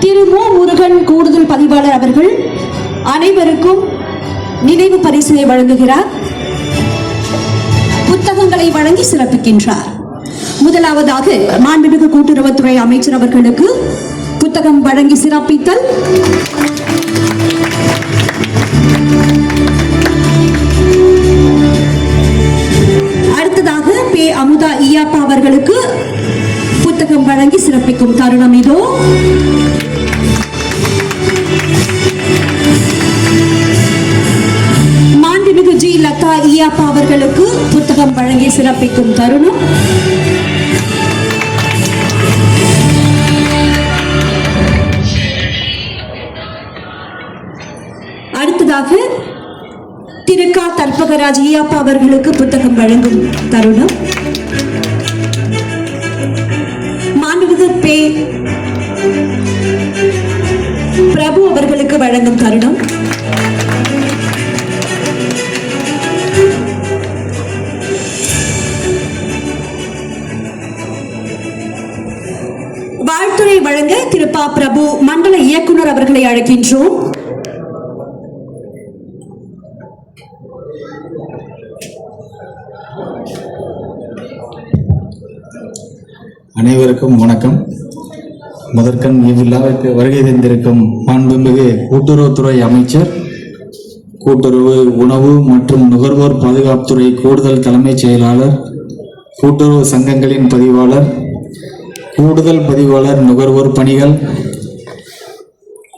திரு மு. முருகன் கூடுதல் பதிவாளர் அவர்கள் அனைவருக்கும் நினைவு பரிசினை வழங்குகிறார். புத்தகங்களை வழங்கி சிறப்பிக்கின்றார். முதலாவதாக மாண்புமிகு கூட்டுறவுத்துறை அமைச்சர் அவர்களுக்கு புத்தகம் வழங்கி சிறப்பித்தல். அடுத்ததாக பே. அமுதா ஈயாப்பா அவர்களுக்கு புத்தகம் வழங்கி சிறப்பிக்கும் தருணம் இதோ. மாண்புமிகு ஜி. லதா ஈயாப்பா அவர்களுக்கு புத்தகம் வழங்கி சிறப்பிக்கும் தருணம். அடுத்ததாக திரு க. தல்பகராஜ் ஈயாப்பா அவர்களுக்கு புத்தகம் வழங்கும் தருணம். மாண்புமிகு பே. பிரபு அவர்களுக்கு வழங்கும் தருணம். வாழ்த்துரை வழங்க திரு ப. பிரபு மண்டல இயக்குனர் அவர்களை அழைக்கின்றோம். அனைவருக்கும் வணக்கம். முதற்கண் இவ்விழாவிற்கு வருகை தந்திருக்கும் மாண்புமிகு கூட்டுறவுத்துறை அமைச்சர், கூட்டுறவு, உணவு மற்றும் நுகர்வோர் பாதுகாப்புத்துறை கூடுதல் தலைமைச் செயலாளர், கூட்டுறவு சங்கங்களின் பதிவாளர், கூடுதல் பதிவாளர் நுகர்வோர் பணிகள்,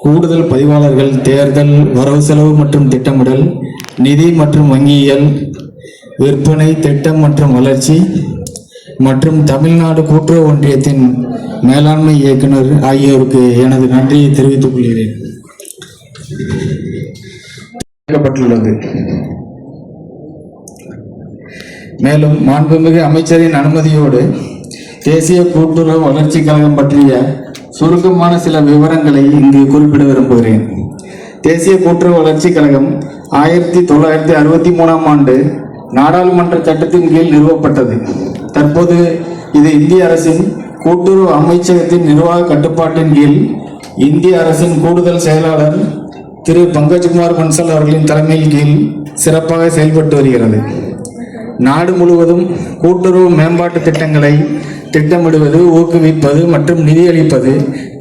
கூடுதல் பதிவாளர்கள் தேர்தல், வரவு செலவு மற்றும் திட்டமிடல், நிதி மற்றும் வங்கியியல், விற்பனை, திட்டம் மற்றும் வளர்ச்சி மற்றும் தமிழ்நாடு கூட்டுறவு ஒன்றியத்தின் மேலாண்மை இயக்குனர் ஆகியோருக்கு எனது நன்றியை தெரிவித்துக் கொள்கிறேன். மேலும் மாண்புமிகு அமைச்சரின் அனுமதியோடு தேசிய கூட்டுறவு வளர்ச்சி கழகம் பற்றிய சுருக்கமான சில விவரங்களை இங்கு குறிப்பிட விரும்புகிறேன். தேசிய கூட்டுறவு வளர்ச்சி கழகம் 1963ஆம் ஆண்டு நாடாளுமன்ற சட்டத்தின் கீழ் நிறுவப்பட்டது. தற்போது இது இந்திய அரசின் கூட்டுறவு அமைச்சகத்தின் நிர்வாக கட்டுப்பாட்டின் கீழ் இந்திய அரசின் கூடுதல் செயலாளர் திரு பங்கஜ்குமார் பன்சல் அவர்களின் தலைமையின் கீழ் சிறப்பாக செயல்பட்டு வருகிறது. நாடு முழுவதும் கூட்டுறவு மேம்பாட்டு திட்டங்களை திட்டமிடுவது, ஊக்குவிப்பது மற்றும் நிதியளிப்பது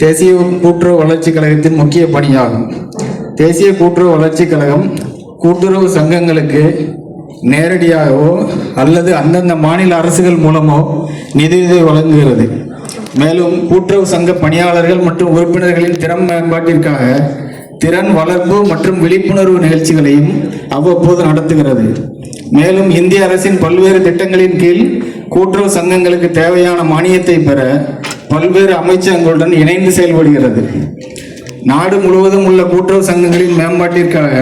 தேசிய கூட்டுறவு வளர்ச்சி கழகத்தின் முக்கிய பணியாகும். தேசிய கூட்டுறவு வளர்ச்சி கழகம் கூட்டுறவு சங்கங்களுக்கு நேரடியாகவோ அல்லது அந்தந்த மாநில அரசுகள் மூலமோ நிதியுதவி வழங்குகிறது. மேலும் கூட்டுறவு சங்க பணியாளர்கள் மற்றும் உறுப்பினர்களின் திறன் மேம்பாட்டிற்காக திறன் வளர்ப்பு மற்றும் விழிப்புணர்வு நிகழ்ச்சிகளையும் அவ்வப்போது நடத்துகிறது. மேலும் இந்திய அரசின் பல்வேறு திட்டங்களின் கீழ் கூட்டுறவு சங்கங்களுக்கு தேவையான மானியத்தை பெற பல்வேறு அமைச்சகங்களுடன் இணைந்து செயல்படுகிறது. நாடு முழுவதும் உள்ள கூட்டுறவு சங்கங்களின் மேம்பாட்டிற்காக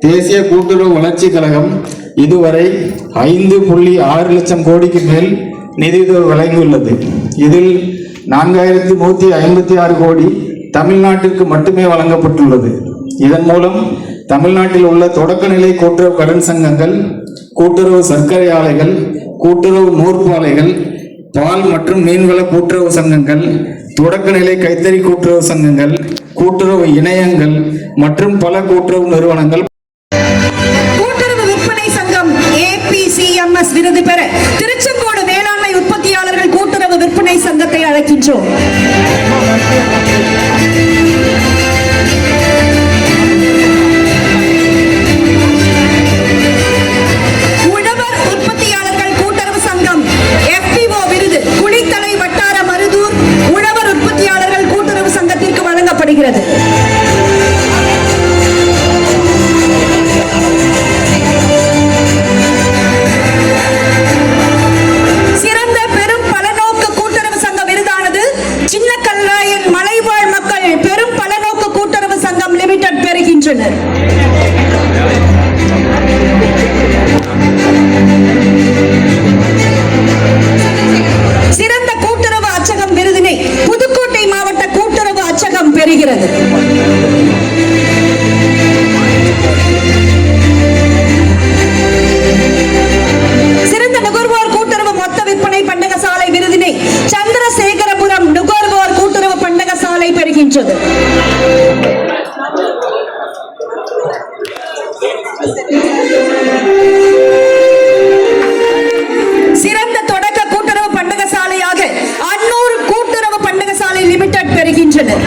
தேசிய கூட்டுறவு வளர்ச்சி கழகம் இதுவரை 5.6 லட்சம் கோடிக்கு மேல் நிதியுதவி வழங்கியுள்ளது. இதில் 4156 கோடி தமிழ்நாட்டிற்கு மட்டுமே வழங்கப்பட்டுள்ளது. இதன் மூலம் தமிழ்நாட்டில் உள்ள தொடக்கநிலை கூட்டுறவு கடன் சங்கங்கள், கூட்டுறவு சர்க்கரை ஆலைகள், கூட்டுறவு நூற்பு ஆலைகள், பால் மற்றும் மீன்வள கூட்டுறவு சங்கங்கள், தொடக்கநிலை கைத்தறி கூட்டுறவு சங்கங்கள், கூட்டுறவு இணையங்கள் மற்றும் பல கூட்டுறவு நிறுவனங்கள் கூட்டுறவு விற்பனை சங்கம் APCMS விருது பெற திருச்செங்கோடு வேளாண்மை உற்பத்தியாளர்கள் கூட்டுறவு விற்பனை சங்கத்தை அழைக்கின்றோம். உழவர் உற்பத்தியாளர்கள் கூட்டுறவு சங்கம் FPO விருது குளித்தலை வட்டார மருதூர் உழவர் உற்பத்தியாளர்கள் கூட்டுறவு சங்கத்திற்கு வழங்கப்படுகிறது. சிறந்த பெரும் பலநோக்கு கூட்டுறவு சங்க விருதானது சின்னக்கல்லாயன் மலைவாழ் மக்கள் பெரும் பலநோக்கு கூட்டுறவு சங்கம் லிமிடெட் பெறுகின்றனர். சிறந்த கூட்டுறவு அச்சகம் விருதினை புதுக்கோட்டை மாவட்ட கூட்டுறவு அச்சகம் பெறுகிறது. சிறந்த நுகர்வோர் கூட்டுறவு மொத்த விற்பனை பண்டக சாலை விருதினை சந்திரசேகரபுரம் நுகர்வோர் கூட்டுறவு பண்டக சாலை பெறுகிறது. பெறுகின்றது. சிறந்த தொடக்க கூட்டுறவு பண்டகசாலையாக அன்னூர் கூட்டுறவு பண்டகசாலை லிமிடெட் பெறுகின்றனர்.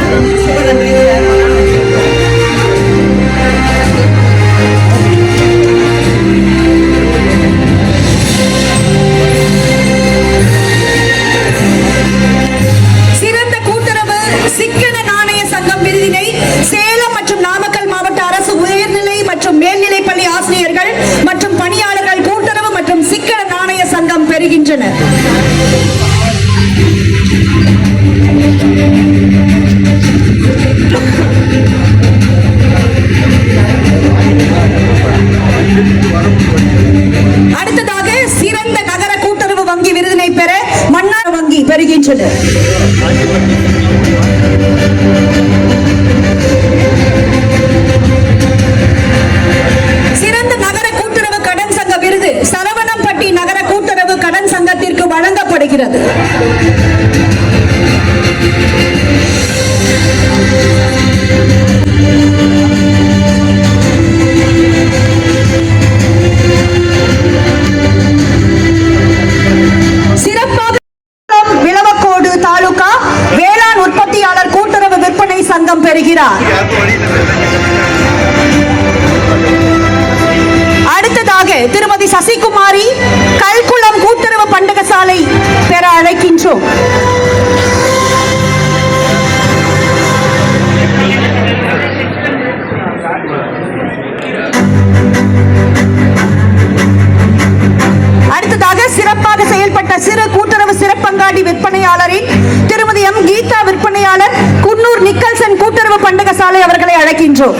சிறந்த கூட்டுறவு சிக்கன நாணய சங்கம் விருதினை சேலம் மற்றும் நாமக்கல் மாவட்ட அரசு உயர்நிலை மற்றும் மேல்நிலை பள்ளி ஆசிரியர்கள் மற்றும் பணியாளர்கள் கூட்டுறவு மற்றும் சிக்கன நாணய சங்கம் பெறுகின்றனர். அடுத்ததாக சிறந்த நகர கூட்டுறவு வங்கி விருதினை பெற மன்னார் வங்கி பெறுகின்றனர். சிறந்த நகர கூட்டுறவு கடன் சங்க விருது சரவணம்பட்டி நகர கூட்டுறவு கடன் சங்கத்திற்கு வழங்கப்படுகிறது. சிறப்பாக விளவக்கோடு தாலுகா வேளாண் உற்பத்தியாளர் கூட்டுறவு விற்பனை சங்கம் பெறுகிறார். அடுத்ததாக திருமதி சசிகுமாரி கல்குளம் கூட்டுறவு பண்டகசாலை பெற அழைக்கின்றோம். அடுத்ததாக சிறப்பாக செயல்பட்ட சிறு கூட்டுறவு சிறப்பங்காடி விற்பனையாளரின் திருமதி எம் கீதா விற்பனையாளர் குன்னூர் நிக்கல்சன் கூட்டுறவு பண்டகசாலை அவர்களை அழைக்கின்றோம்.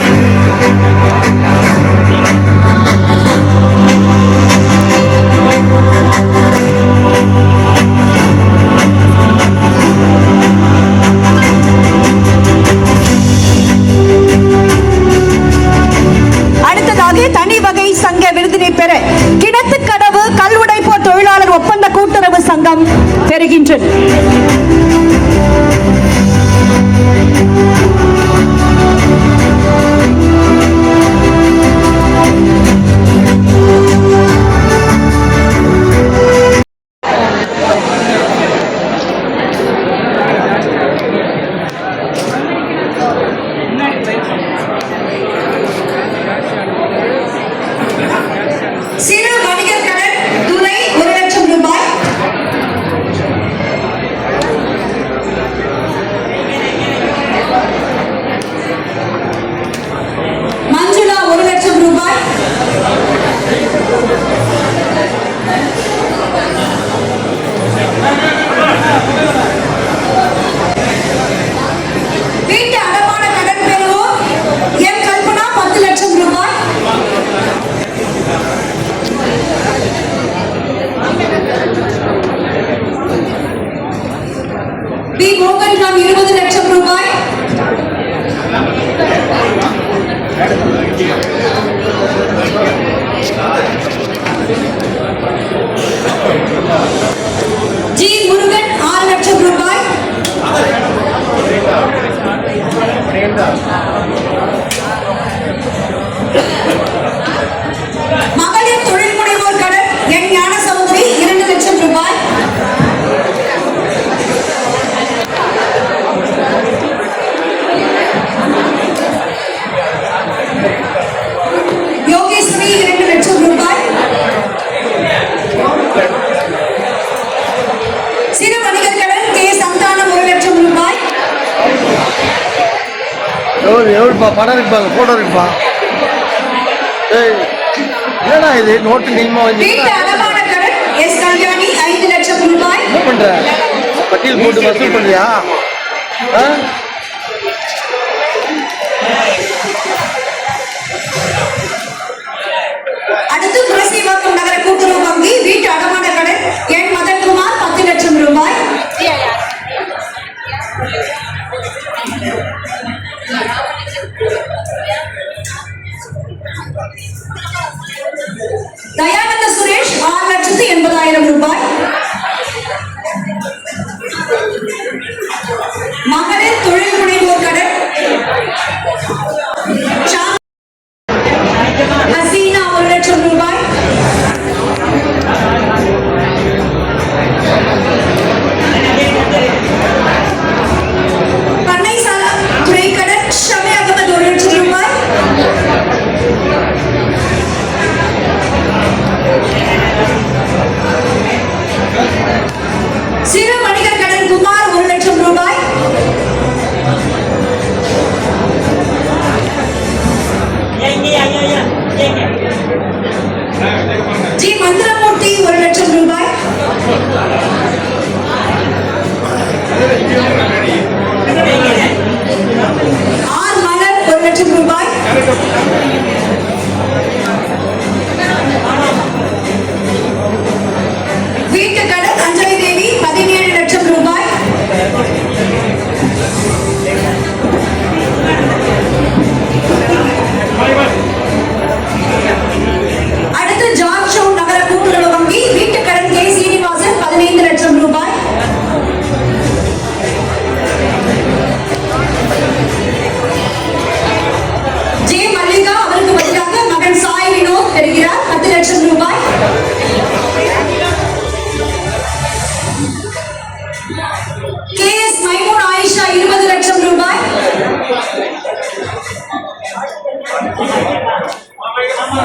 அடுத்ததாக தனி வகை சங்க விருதினை பெற கிணத்துக்கடவு கல்வுடைப்போர் தொழிலாளர் ஒப்பந்த கூட்டுறவு சங்கம் பெறுகின்றது. சிறு வணிகர் கடன் துறை 1 லட்சம் ரூபாய். மஞ்சுளா 1 லட்சம் ரூபாய். வீட்டு அடமான கடன் பெறுவோர் எம் கல்பனா 10 லட்சம் ரூபாய். பி மோகன்ராம் 20 லட்சம் ரூபாய். ஜி முருகன் 6 லட்சம் ரூபாய். மகளிர் தொழில் முனைவோர் கடன் என் ஞான சகோதரி 2 லட்சம் ரூபாய். யோகேஸ்வரி 2 லட்சம் ரூபாய். சிறு வணிகர் கடன் கே சந்தானம் 1 லட்சம் ரூபாய். எவ்வளோப்பா படம் இருக்குப்பாங்க ஃபோட்டோ இருக்குப்பா. ஏய் என்னடா இது நோட்டு நீமா வந்து வீட்டு அடமான கடன் எஸ் கல்யாணி 5 லட்சம் ரூபாய். என்ன பண்ற? பட்டியல் போட்டு வசூல் பண்றியா? அடுத்து துளசிவாக்கம் நகர கூட்டுறவு வங்கி வீட்டு அடமான கடன் என் மதன்குமார் 10 லட்சம் ரூபாய். தயானந்த சுரேஷ் 6,80,000 ரூபாய். மகளிர் தொழில் முனைவோர்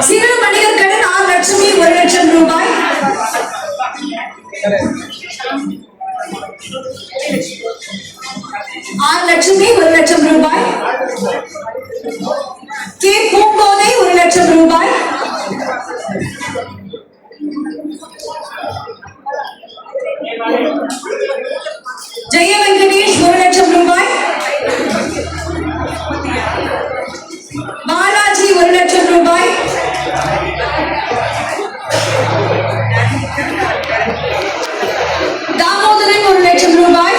சிறு வணிகர் கடன் ஆர் லட்சுமி 1 லட்சம் ரூபாய். ஆர் லட்சுமி 1 லட்சம் ரூபாய். கே பூங்கோதை 1 லட்சம் ரூபாய். ஜெய வெங்கடேஷ் 1 லட்சம் ரூபாய். பாலாஜி 1 லட்சம் ரூபாய். தாமோதரன் 1 லட்சம் ரூபாய்.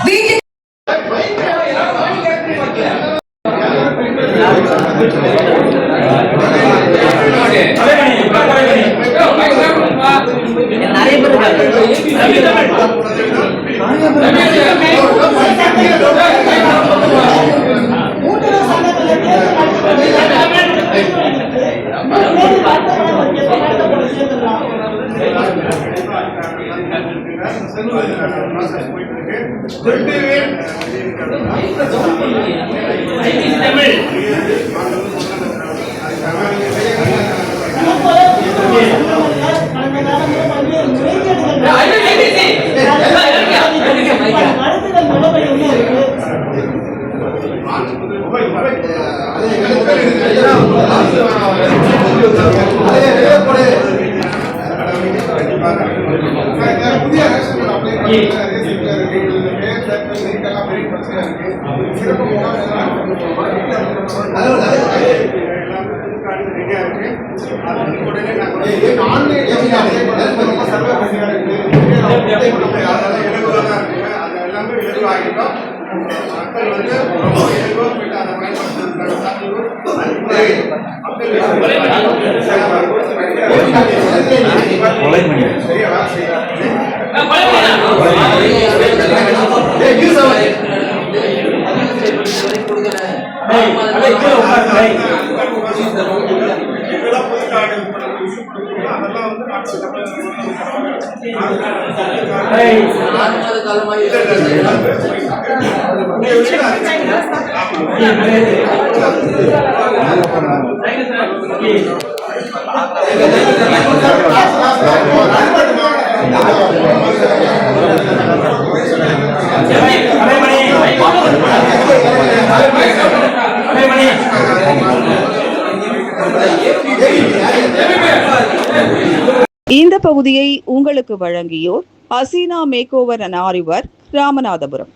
வீட்டு இந்த பகுதியை உங்களுக்கு வழங்கியோர் அசீனா மேக் ஓவர் அண்ட் ஆரிவர், ராமநாதபுரம்.